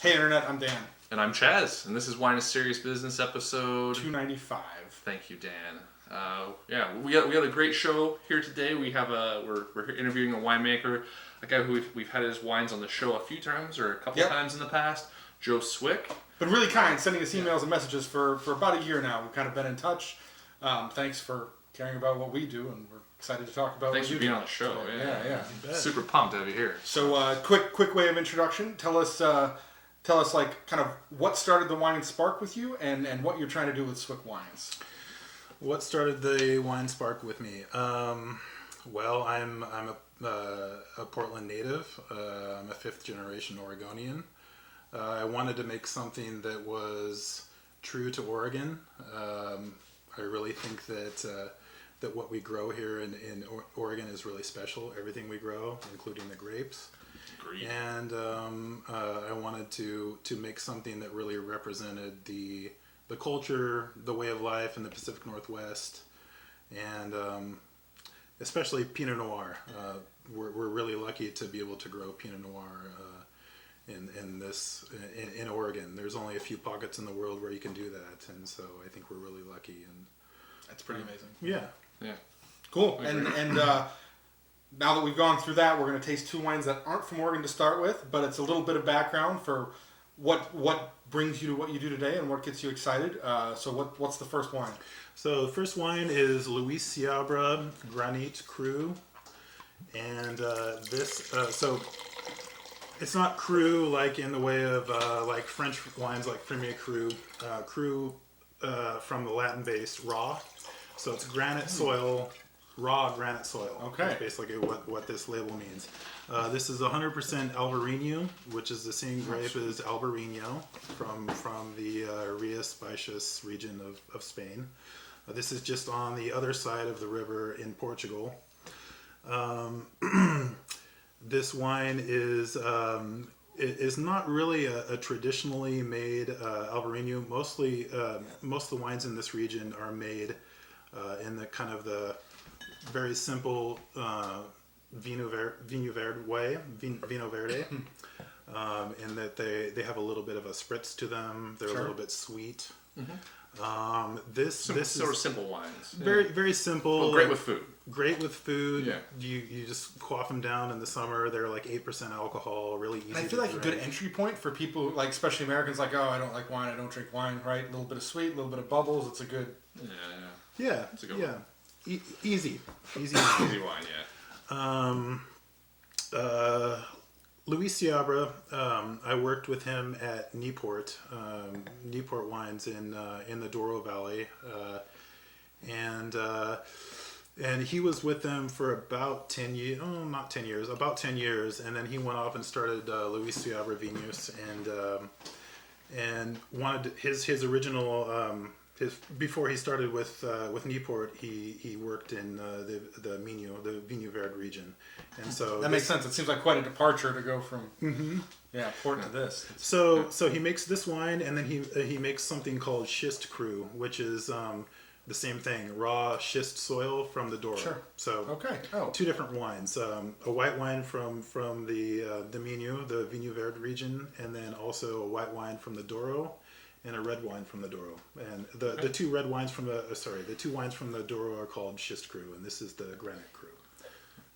Hey Internet, I'm Dan. And I'm Chaz, and this is Wine is Serious Business episode 295. Thank you, Dan. We got a great show here today. We're interviewing a winemaker, a guy who we've had his wines on the show a few times or a couple times in the past, Joe Swick. Been really kind, sending us emails and messages for about a year now. We've kind of been in touch. Thanks for caring about what we do, and we're excited to talk about. Thanks for being on the show. Yeah. Super pumped to have you here. So, quick way of introduction. Tell us like kind of what started the wine spark with you, and what you're trying to do with Swick Wines. What started the wine spark with me? Well, I'm a Portland native. I'm a fifth generation Oregonian. I wanted to make something that was true to Oregon. I really think that what we grow here in Oregon is really special. Everything we grow, including the grapes. Agreed. And I wanted to make something that really represented the culture, the way of life in the Pacific Northwest, and especially Pinot Noir. We're really lucky to be able to grow Pinot Noir in Oregon. There's only a few pockets in the world where you can do that, and so I think we're really lucky. And That's pretty amazing. Yeah. Cool. And now that we've gone through that, we're going to taste two wines that aren't from Oregon to start with, but it's a little bit of background for what brings you to what you do today and what gets you excited. So what's the first wine? So the first wine is Luis Seabra Granito Cru, and so it's not cru like in the way of like French wines like Premier Cru. Cru from the Latin-based raw, so it's granite soil. Raw granite soil. Okay. That's basically what this label means. This is 100% Albarino, which is the same grape as Albarino from the Rías Baixas region of Spain. This is just on the other side of the river in Portugal. This wine is not really a traditionally made Albarino. Most of the wines in this region are made in the kind of the very simple vino verde way, vino verde, in that they have a little bit of a spritz to them. They're a little bit sweet. Mm-hmm. This is simple wines. Very simple. Well, great with food. Great with food. Yeah. You just quaff them down in the summer. They're like 8% alcohol. Really easy. And I feel like a good entry point for people, like especially Americans, like, oh, I don't like wine, I don't drink wine, right? A little bit of sweet, a little bit of bubbles. It's a good. Yeah. It's a good one. Easy Easy wine, yeah. Luis Seabra, I worked with him at Newport Wines in the Douro Valley, and he was with them for about 10 years. Oh, not 10 years, about 10 years, and then he went off and started Luis Seabra Vinhos, and wanted his original. Before he started with Newport, he worked in the Minho, the Vinho Verde region, and so that makes sense. It seems like quite a departure to go from port to this. So he makes this wine, and then he makes something called Schist Cru, which is the same thing, raw schist soil from the Douro. Sure. So two different wines, a white wine from the Minho, the Vinho Verde region, and then also a white wine from the Douro. And a red wine from the Douro, and the two red wines from the two wines from the Douro are called Schist Cru, and this is the Granite Cru.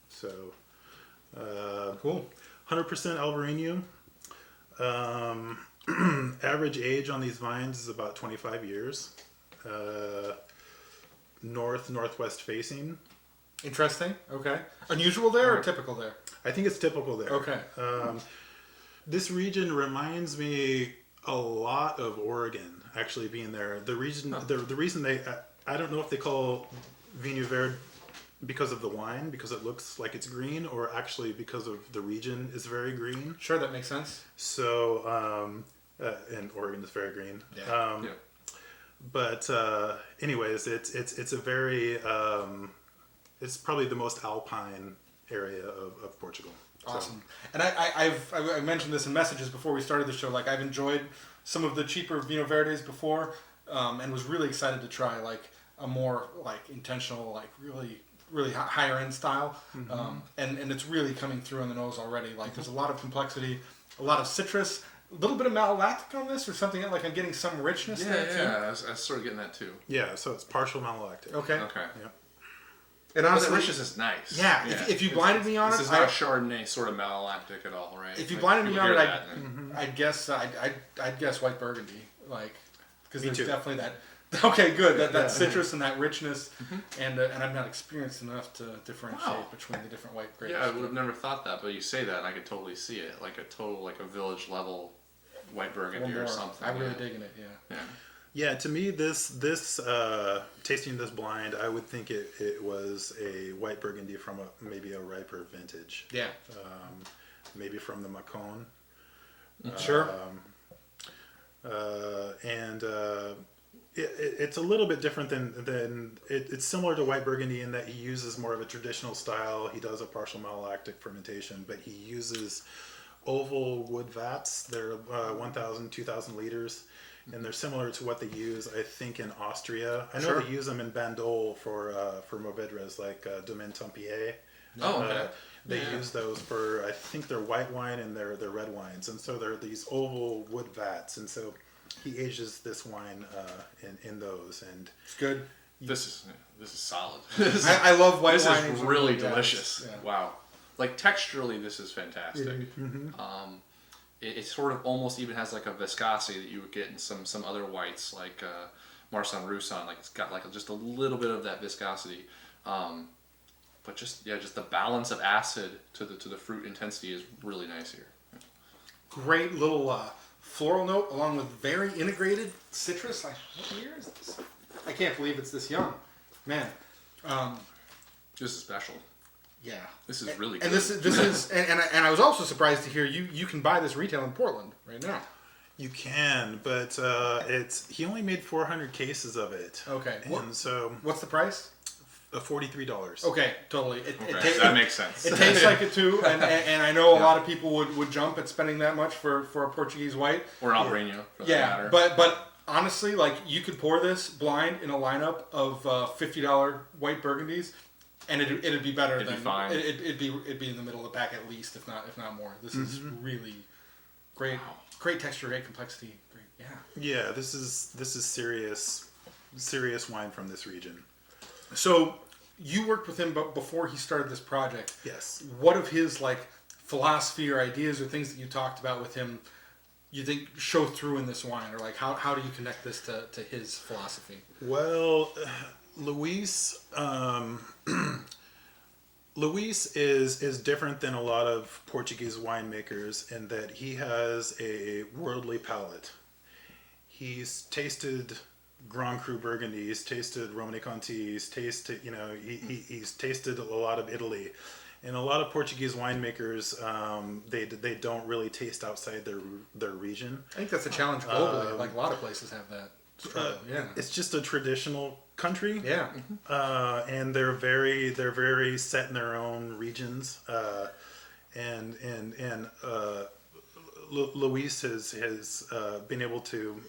So, cool. 100% Albarino. Average age on these vines is about 25 years. Northwest facing. Interesting. Okay. Unusual there or typical there? I think it's typical there. Okay. This region reminds me a lot of Oregon, actually, being there. The reason they, I don't know if they call Vinho Verde because of the wine, because it looks like it's green, or actually because of the region is very green. Sure, that makes sense. So, and Oregon is very green. Yeah. But anyways, it's a very, it's probably the most alpine area of Portugal. Awesome. And I mentioned this in messages before we started the show. Like, I've enjoyed some of the cheaper Vinho Verdes before, and was really excited to try like a more like intentional, like really higher end style. And it's really coming through on the nose already. Like, there's a lot of complexity, a lot of citrus, little bit of malolactic on this, or something like I'm getting some richness there too. Yeah. I was sort of getting that too. Yeah, so it's partial malolactic. Okay. Okay. Yep. And But honestly, the richness is nice. yeah. If you blinded me on this it, is not a Chardonnay sort of malolactic at all, right? if you Like, blinded me people on hear it, that and- I'd guess I'd guess white Burgundy, like because Me there's too. definitely that. Okay, good. That Yeah. citrus and that richness, and I'm not experienced enough to differentiate Wow. between the different white grapes. Yeah, I would have never thought that, but you say that, and I could totally see it, like a village level white Burgundy One more. or something. I'm really yeah. digging it. Yeah. Yeah. Yeah, to me, this tasting this blind, I would think it was a white Burgundy from maybe a riper vintage, Yeah. maybe from the Macon. Sure. It's a little bit different than it's similar to white Burgundy in that he uses more of a traditional style. He does a partial malolactic fermentation, but he uses oval wood vats. They're 1,000, 2,000 liters, and they're similar to what they use, I think, in Austria. I know Sure. they use them in Bandol for Mourvedres, like Domaine Tempier. Oh, okay. They Yeah. use those for, I think, their white wine and their red wines, and so they're these oval wood vats, and so he ages this wine in those, and It's good. This is solid. I love white This wine. is aging. really Yeah, delicious. yeah. Wow. Like texturally, this is fantastic. It sort of almost even has like a viscosity that you would get in some other whites, like Marsan Roussan. Like it's got like just a little bit of that viscosity. But just the balance of acid to the fruit intensity is really nice here. Great little floral note, along with very integrated citrus. Like, what year is this? I can't believe it's this young, man. This is special. Yeah, This is really and good. this is and I was also surprised to hear you can buy this retail in Portland right now. you can, but he only made 400 cases of it. Okay. And so What's the price? $43. Okay, totally. Okay, that makes sense. It tastes like it too, and I know a lot of people would jump at spending that much for a Portuguese white. Or Albarino, for that Yeah, matter. but honestly, like you could pour this blind in a lineup of $50 white Burgundies, and it'd be better It'd be than fine. it'd be in the middle of the pack at least, if not more. This is really great, great texture, great complexity. Great, yeah. Yeah, this is serious wine from this region. So you worked with him before he started this project. Yes. What of his like philosophy or ideas or things that you talked about with him you think show through in this wine, or like how do you connect this to his philosophy? Well, Luis Luis is different than a lot of Portuguese winemakers in that he has a worldly palate. He's tasted Grand Cru Burgundy, he's tasted Romani Conti, he's tasted, he's tasted a lot of Italy. And a lot of Portuguese winemakers, they don't really taste outside their region. I think that's a challenge globally. Like a lot of places have that struggle. Yeah. It's just a traditional country. Yeah. And they're very set in their own regions. Luis has been able to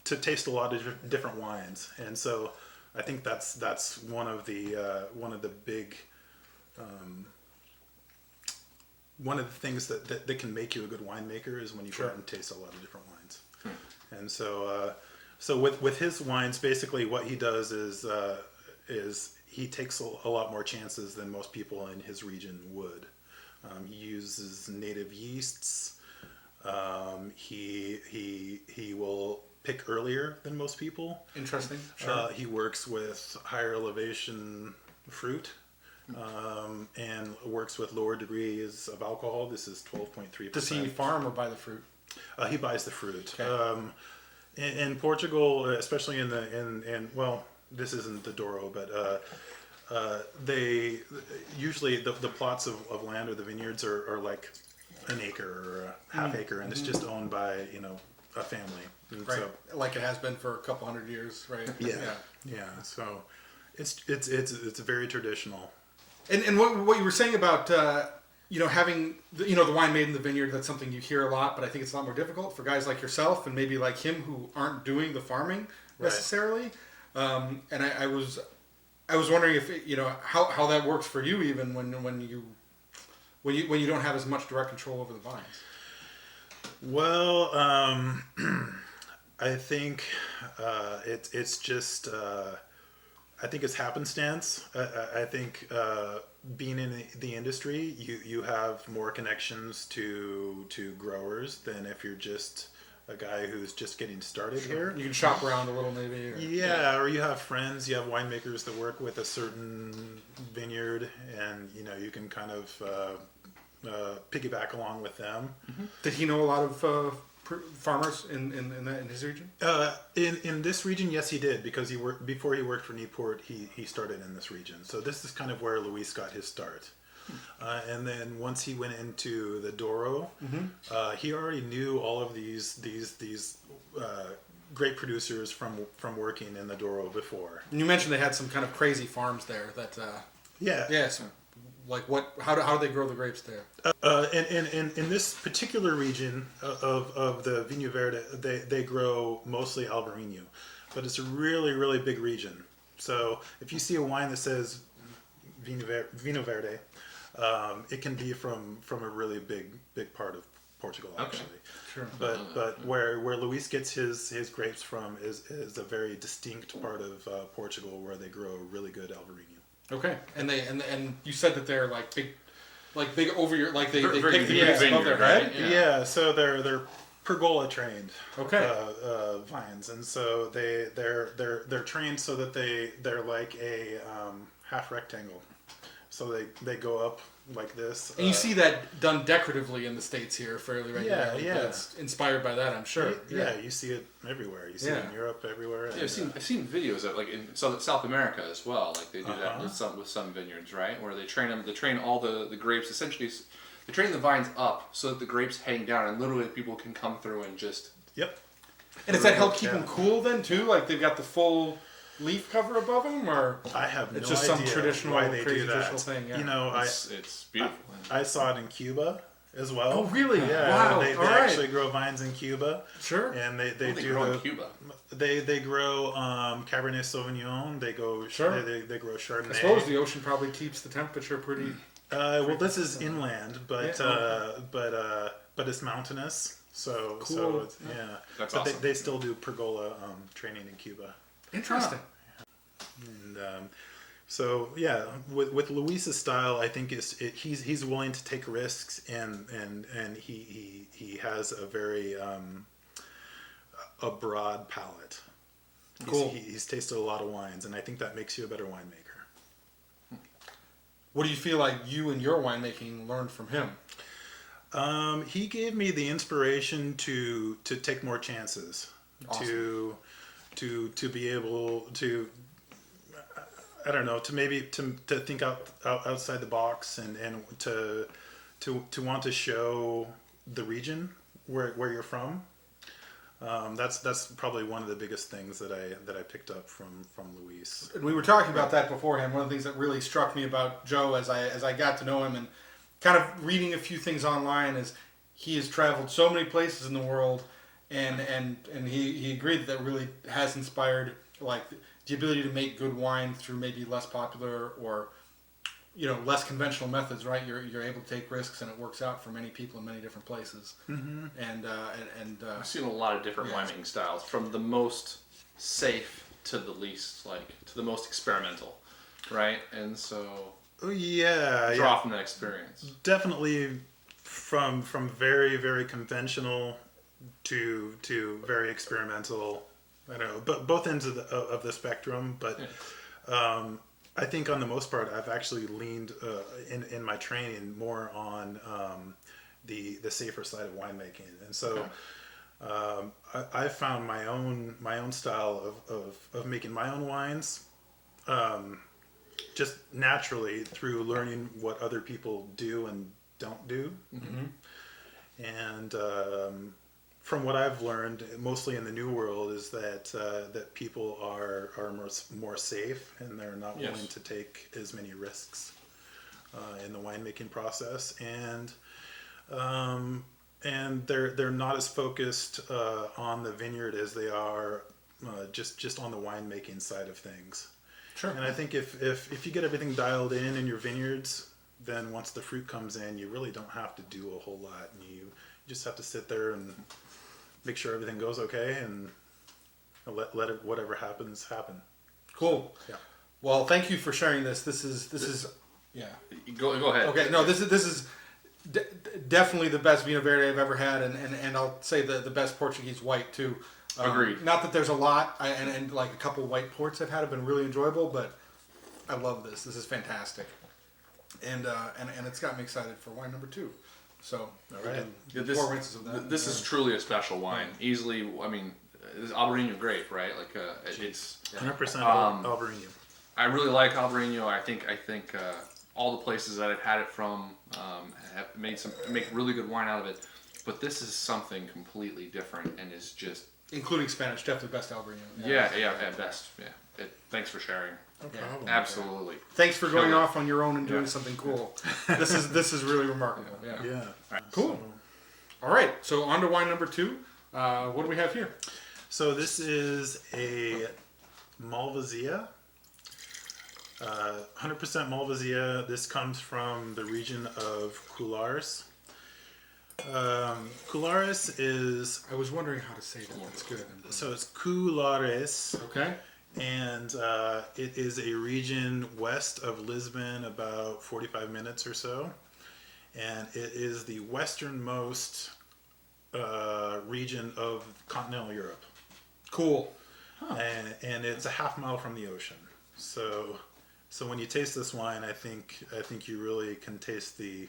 taste a lot of different wines, and so I think that's one of the big one of the things that can make you a good winemaker is when you go out and taste a lot of different wines. And so with his wines, basically what he does is he takes a lot more chances than most people in his region would. He uses native yeasts. He will pick earlier than most people. Interesting. Sure. He works with higher elevation fruit, and works with lower degrees of alcohol. This is 12.3%. Does he farm or buy the fruit? He buys the fruit. Okay. In Portugal, especially in well, this isn't the Douro, but they usually the plots of land or the vineyards are like an acre or a half acre, and it's just owned by a family. And Right. so, Like it has been for a couple hundred years, right? yeah. So it's very traditional. And what you were saying about having the wine made in the vineyard, that's something you hear a lot, but I think it's a lot more difficult for guys like yourself and maybe like him who aren't doing the farming necessarily. And I was wondering if how that works for you, even when you don't have as much direct control over the vines. Well, I think it's just I think it's happenstance. I think being in the industry, you have more connections to growers than if you're just a guy who's just getting started here. You can shop around a little, maybe. Yeah, or you have friends, you have winemakers that work with a certain vineyard, and you can kind of piggyback along with them. Did he know a lot of farmers in his region? In this region, yes, he did, because before he worked for Newport, he started in this region. So this is kind of where Luis got his start. And then once he went into the Douro, he already knew all of these great producers from working in the Douro before. And you mentioned they had some kind of crazy farms there. That Yeah. yes. Like what? How do they grow the grapes there? In this particular region of the Vinho Verde, they grow mostly Albarino, but it's a really big region. So if you see a wine that says Vinho Verde, it can be from a really big part of Portugal, actually. Sure. But where Luis gets his grapes from is a very distinct part of Portugal where they grow really good Albarino. Okay, and you said that they're like big over your they Very pick the big grapes above their vineyard, head. right? Yeah, so they're pergola trained Okay. vines, and so they're trained so that they're like a half rectangle, so they go up like this. And you see that done decoratively in the States here fairly regularly. Yeah. It's inspired by that, I'm sure. Yeah, you see it everywhere. You see it in Europe everywhere. Yeah, I've seen videos of like in South America as well. Like they do that with some vineyards, right? Where they train all the grapes. Essentially, they train the vines up so that the grapes hang down, and literally people can come through and just. Yep. And does that help keep them cool then too? Like they've got the full leaf cover above them, or I have it's no just some idea traditional, why they crazy do that. traditional thing. Yeah. It's beautiful. I saw it in Cuba as well. Oh, really? Yeah. Wow. They All right. actually grow vines in Cuba. Sure. And they do grow in Cuba. They grow Cabernet Sauvignon. They go Sure. They grow Chardonnay. I suppose the ocean probably keeps the temperature pretty. Well, this is inland, but Yeah. but it's mountainous. So Cool. so it's, That's but awesome. they still do pergola training in Cuba. Interesting. And so yeah, with Luis's style, I think he's willing to take risks, and he has a very a broad palate. Cool. He's tasted a lot of wines, and I think that makes you a better winemaker. What do you feel like you and your winemaking learned from him? He gave me the inspiration to take more chances, Awesome. to be able to, I don't know, to think outside the box, and to want to show the region where you're from. That's probably one of the biggest things that I picked up from Luis. And we were talking about that beforehand. One of the things that really struck me about Joe as I got to know him and kind of reading a few things online is he has traveled so many places in the world, and he agreed that really has inspired like the ability to make good wine through maybe less popular or less conventional methods, right? You're able to take risks, and it works out for many people in many different places. Mm-hmm. And I've seen a lot of different winemaking styles, from the most safe to the least, to the most experimental, right? And so draw from that experience. Definitely from very, very conventional to very experimental. I don't know, but both ends of the spectrum. But I think on the most part, I've actually leaned in my training more on the safer side of winemaking, and so I found my own style of making my own wines. Just naturally through learning what other people do and don't do. Mm-hmm. And from what I've learned, mostly in the New World, is that people are more safe, and they're not willing to take as many risks in the winemaking process, and they're not as focused on the vineyard as they are just on the winemaking side of things. sure. And I think if you get everything dialed in your vineyards, then once the fruit comes in, you really don't have to do a whole lot, and just have to sit there and make sure everything goes okay, and let it, whatever happens happen. Cool. Yeah. Well, thank you for sharing this. This is yeah. Go ahead. Okay, no, this is definitely the best Vinho Verde I've ever had, and I'll say the best Portuguese white too. Agreed. Not that there's a lot, and like a couple white ports I've had have been really enjoyable, but I love this. This is fantastic, and it's got me excited for wine number 2. So, All right. Yeah, 4 rinses of that. This is truly a special wine. Easily, I mean, this Albarino grape, right? Like it's 100% Albarino. I really like Albarino. I think all the places that I've had it from have make really good wine out of it. But this is something completely different, and is just including Spanish, definitely best Albarino. yeah, best. Yeah. Thanks for sharing. No problem. Absolutely. Thanks for going Killer. off on your own and doing something cool. This is really remarkable. Yeah. Yeah. Cool. All right. So on to wine number 2. What do we have here? So this is a Malvasia. 100% Malvasia. This comes from the region of Colares. Colares is... I was wondering how to say that. That's good. So it's Colares. Okay. And it is a region west of Lisbon, about 45 minutes or so. And it is the westernmost region of continental Europe. Cool. And it's a half mile from the ocean. So when you taste this wine, I think you really can taste the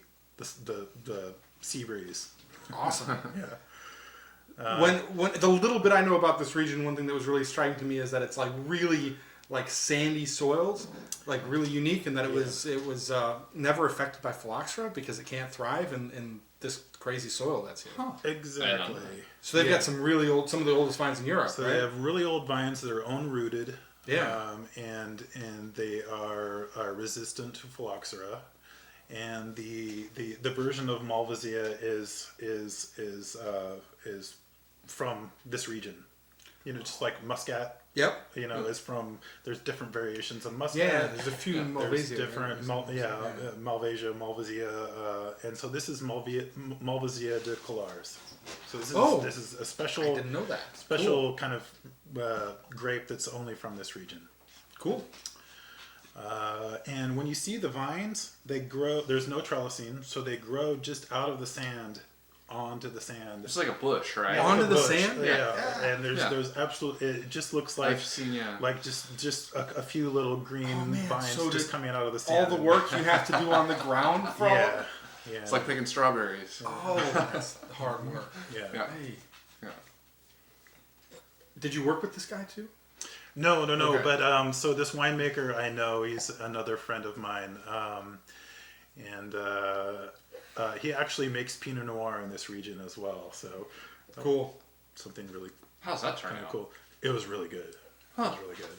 sea breeze. Awesome. Yeah. When the little bit I know about this region, one thing that was really striking to me is that it's like really like sandy soils, like really unique, and that it was never affected by phylloxera because it can't thrive in this crazy soil that's here. Huh. Exactly. So they've got some of the oldest vines in Europe. So right? they have really old vines that are own rooted. Yeah. And they are resistant to phylloxera. And the version of Malvasia is from this region. You know, just like Muscat. Yep. You know, is from. There's different variations of Muscat. Yeah, there's a few Malvasia. There's different Malvasia, Malvasia, and so this is Malvasia de Colares. So this is a special. I didn't know that. Special kind of grape that's only from this region. Cool. And when you see the vines, they grow. There's no trellising, so they grow just out of the sand onto the sand. It's like a bush, right? Yeah, onto the bush. sand. Yeah. And there's absolutely. It just looks like I've seen like just a few little green vines so just coming out of the all sand. the work you have to do on the ground for all. Yeah. It's like picking strawberries. Oh, that's hard work. Yeah. Hey. Yeah. Did you work with this guy too? No. Okay. But so this winemaker I know, he's another friend of mine, and he actually makes Pinot Noir in this region as well. So Cool. something really How's that turn kind of out? cool. It was really good. Huh. It was really good.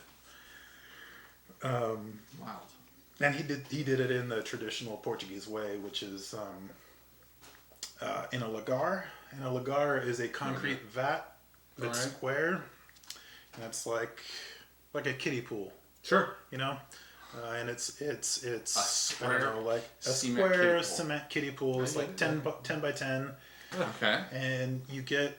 Wow. And he did it in the traditional Portuguese way, which is in a lagar. And a lagar is a concrete vat that's Alright. square, and it's like a kiddie pool, Sure. you know. And it's square I don't know, like a cement square kiddie pool. cement kiddie pool. It's like 10 by 10, Okay. and you get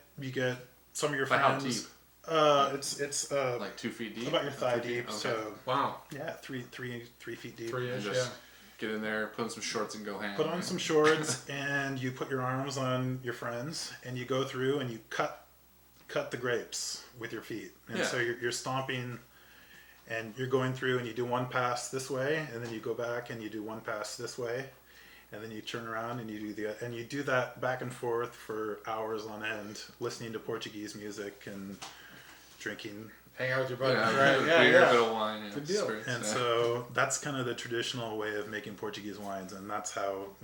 some of your But how friends. deep? It's Like 2 feet deep? about your thigh 2 feet? deep. Okay. So Wow. yeah, three feet deep. 3-ish. And Yeah. just get in there, put on some shorts, and go ham. Put on some shorts, and you put your arms on your friends, and you go through and you cut the grapes with your feet. And Yeah. so you're stomping, and you're going through, and you do one pass this way, and then you go back and you do one pass this way, and then you turn around and you do that back and forth for hours on end, listening to Portuguese music and drinking. Hang out with your buddies. Yeah, Right. a Yeah. beer, a Yeah. bit of wine. Yeah, Good it's deal. great. And so that's kind of the traditional way of making Portuguese wines, and that's how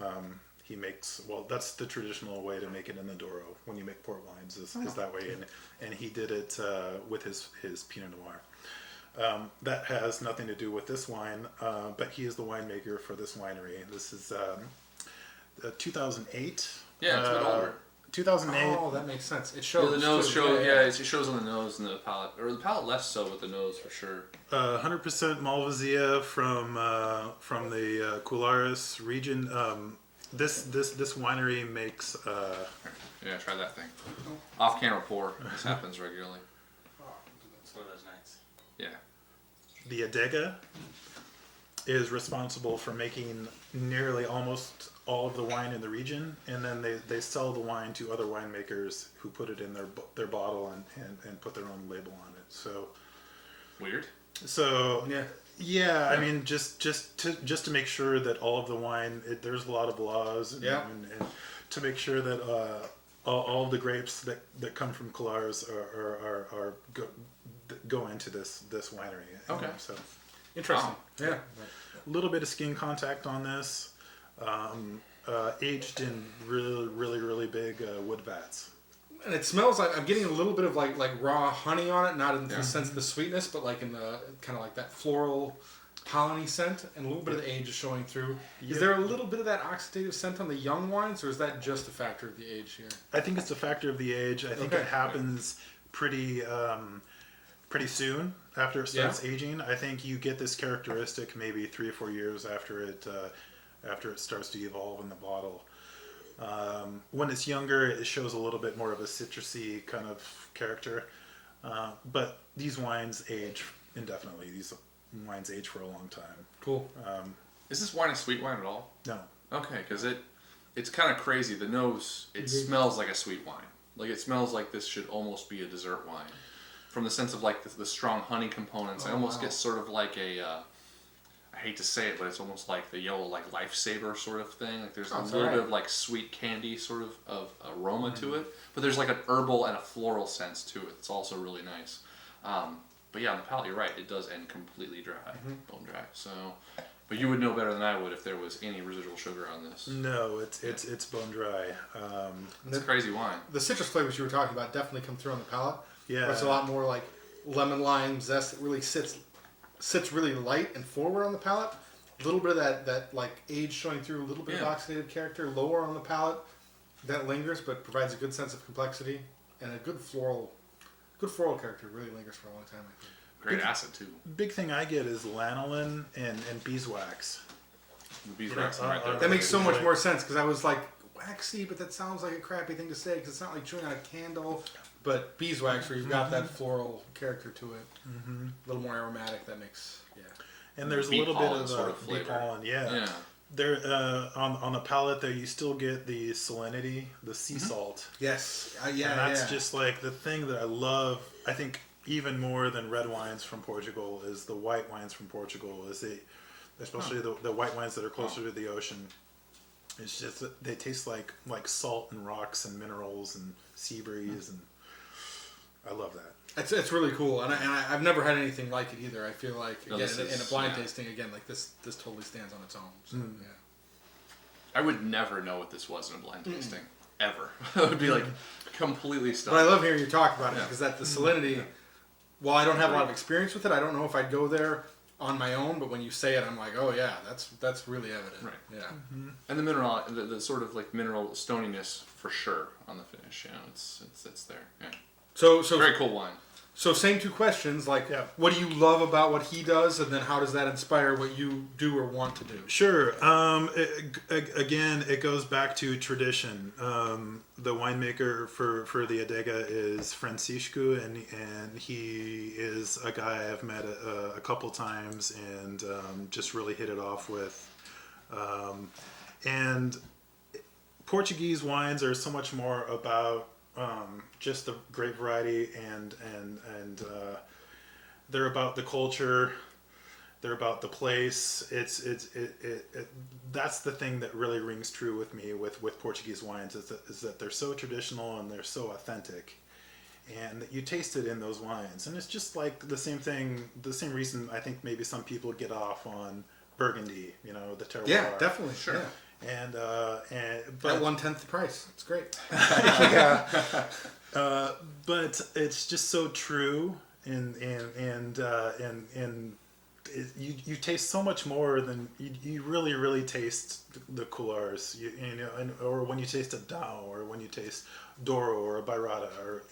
he makes. Well, that's the traditional way to make it in the Douro when you make port wines is that way, and he did it with his Pinot Noir. That has nothing to do with this wine, but he is the winemaker for this winery. This is 2008. Yeah, it's a bit older. 2008. Oh, that makes sense. It Yeah, shows. the nose too. shows. Yeah, it shows on the nose and the palate, or the palate less so with the nose for sure. 100% Malvasia from the Colares region. This winery makes Yeah, try that thing. Off camera pour. This happens regularly. That's one of those nights. Yeah. The adega is responsible for making nearly almost all of the wine in the region, and then they sell the wine to other winemakers who put it in their bottle and put their own label on it. So Weird. So yeah, I mean, just to make sure that all of the wine, there's a lot of laws, and to make sure that all of the grapes that come from Colares go into this winery. Okay. So Interesting. Wow. Yeah. a little bit of skin contact on this, aged in really big wood vats. And it smells like I'm getting a little bit of like raw honey on it, not in the sense of the sweetness, but like in the kind of like that floral pollen-y scent, and a little bit of the age is showing through. Is there a little bit of that oxidative scent on the young wines, or is that just a factor of the age here? I think it's a factor of the age. I think it happens pretty soon after it starts aging. I think you get this characteristic maybe 3 or 4 years after it starts to evolve in the bottle. When it's younger, it shows a little bit more of a citrusy kind of character. But these wines age indefinitely. These wines age for a long time. Cool. Is this wine a sweet wine at all? No. Okay, because it's kind of crazy. The nose, it smells like a sweet wine. Like it smells like this should almost be a dessert wine. From the sense of like the strong honey components, I almost get sort of like a, I hate to say it, but it's almost like the yellow like lifesaver sort of thing. Like there's a little bit of like sweet candy sort of aroma to it, but there's like an herbal and a floral sense to it. It's also really nice. But yeah, on the palate, you're right. It does end completely dry, bone dry. So, but you would know better than I would if there was any residual sugar on this. No, it's bone dry. It's a crazy wine. The citrus flavors you were talking about definitely come through on the palate. Yeah. It's a lot more like lemon lime zest that really sits really light and forward on the palate. A little bit of that like age showing through, a little bit of oxidative character lower on the palate. That lingers, but provides a good sense of complexity and a good floral character. Really lingers for a long time, I think. Great acid too. Big thing I get is lanolin and beeswax. The beeswax right there. That makes so much more sense, because I was like, waxy, but that sounds like a crappy thing to say, because it's not like chewing on a candle. But beeswax, where you've got that floral character to it, a little more aromatic, that makes, And there's a Bee little bit pollen of sort of bee flavor. pollen, yeah. There on the palate there, you still get the salinity, the sea salt. Yes, And that's just like the thing that I love. I think even more than red wines from Portugal is the white wines from Portugal. Especially the white wines that are closer to the ocean. It's just that they taste like salt and rocks and minerals and sea breeze, and I love that. It's really cool, and I've never had anything like it either. I feel like No, again, this in is- a blind tasting, again, like this totally stands on its own. So, I would never know what this was in a blind tasting ever. I would be like completely stunned. But I love hearing you talk about it, because the salinity. While I don't have a lot of experience with it, I don't know if I'd go there on my own. But when you say it, I'm like, oh yeah, that's really evident. Right. Yeah. And the mineral, the sort of like mineral stoniness for sure on the finish. You know, it's there. Yeah. So Very cool wine. So same two questions, like what do you love about what he does, and then how does that inspire what you do or want to do? Sure. Again, it goes back to tradition. The winemaker for the adega is Francisco, and he is a guy I've met a couple times and just really hit it off with. And Portuguese wines are so much more about just the grape variety, and they're about the culture, they're about the place. That's the thing that really rings true with me with Portuguese wines is that they're so traditional and they're so authentic, and that you taste it in those wines. And it's just like the same reason I think maybe some people get off on Burgundy, the terroir. Yeah, definitely, sure. Yeah. But at 1/10 the price, it's great. But it's just so true, and you taste so much more than you really taste the Colares, or when you taste a Dao, or when you taste Douro or a Bairrada, or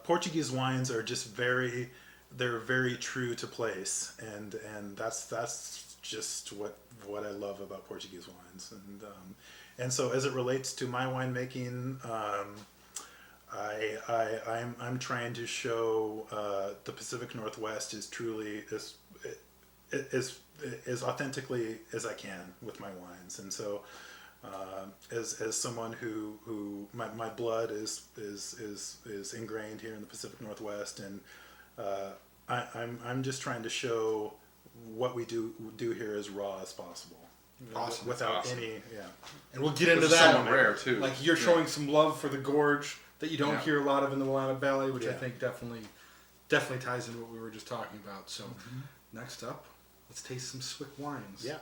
Portuguese wines are just they're very true to place, and that's just what I love about Portuguese wines, And so as it relates to my winemaking, I'm trying to show the Pacific Northwest is truly as authentically as I can with my wines. And so as someone who my blood is ingrained here in the Pacific Northwest, and I'm just trying to show what we do here as raw as possible. Awesome. Without Awesome. any, And we'll get into Which is that. somewhat rare too. Like you're showing some love for the gorge that you don't Yeah. hear a lot of in the Willamette Valley, which I Yeah. think definitely ties into what we were just talking about. So next up, let's taste some Swick wines. Yeah.